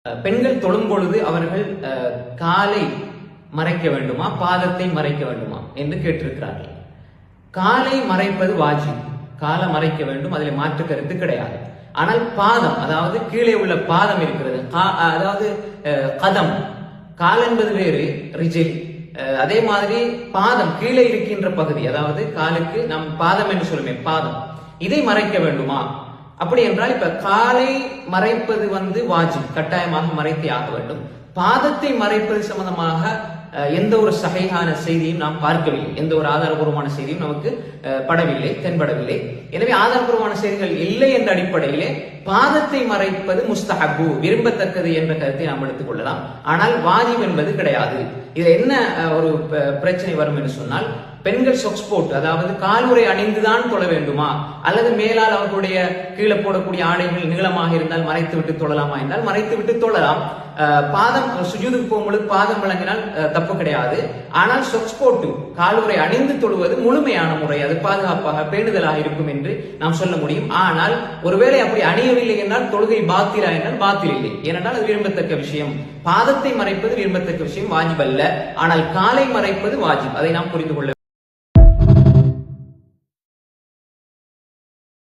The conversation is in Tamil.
பெண்கள் தொழும் பொழுது அவர்கள் காலை மறைக்க வேண்டுமா பாதத்தை மறைக்க வேண்டுமா என்று கேட்டிருக்கிறார்கள். காலை மறைப்பது வாஜிப், காலை மறைக்க வேண்டும், அதில் மாற்று கருத்து கிடையாது. ஆனால் பாதம், அதாவது கீழே உள்ள பாதம் இருக்கிறது, அதாவது கதம், கால் என்பது வேறு, ரிஜில். அதே மாதிரி பாதம் கீழே இருக்கின்ற பகுதி, அதாவது காலுக்கு நாம் பாதம் என்று சொல்லுமே, பாதம், இதை மறைக்க வேண்டுமா? அப்படி என்றால் இப்ப காலை மறைப்பது வாஜிப், கட்டாயமாக மறைத்தே ஆக வேண்டும். பாதத்தை மறைப்பது சம்பந்தமாக எந்த ஒரு சஹீஹான செய்தியும் நாம் பார்க்கவில்லை, எந்த ஒரு ஆதாரபூர்வமான செய்தியும் நமக்கு படவில்லை, தென்படவில்லை. எனவே ஆதாரபூர்வமான செய்திகள் இல்லை என்ற அடிப்படையிலே பாதத்தை மறைப்பது முஸ்தஹப்பு, விரும்பத்தக்கது என்ற கருத்தை நாம் எடுத்துக் கொள்ளலாம். ஆனால் வாஜிப் என்பது கிடையாது. இதுல என்ன ஒரு பிரச்சனை வரும் என்று சொன்னால், பெண்கள் சொக்ஸ் போட்டு, அதாவது காலுறை அணிந்துதான் தொழ வேண்டுமா, அல்லது மேலால் அவர்களுடைய கீழே போடக்கூடிய ஆடைகள் நீளமாக இருந்தால் மறைத்து விட்டு தொழலாமா என்றால் மறைத்து விட்டு தொழலாம். பாதம் சுஜூதுக்கு போகும்பொழுது பாதம் விளங்கினால் தப்பு கிடையாது. ஆனால் சொக்ஸ் போட்டு காலுறை அணிந்து தொழுவது முழுமையான முறை, அது பாதுகாப்பாக பேணுதலாக இருக்கும் என்று நாம் சொல்ல முடியும். ஆனால் ஒருவேளை அப்படி அணியவில்லை என்றால் தொழுகை பாத்திலா என்றால் பாத்தில் இல்லை, ஏனென்றால் அது விரும்பத்தக்க விஷயம். பாதத்தை மறைப்பது விரும்பத்தக்க விஷயம், வாஜிப் அல்ல. ஆனால் காலை மறைப்பது வாஜிப், அதை நாம் புரிந்து கொள்ள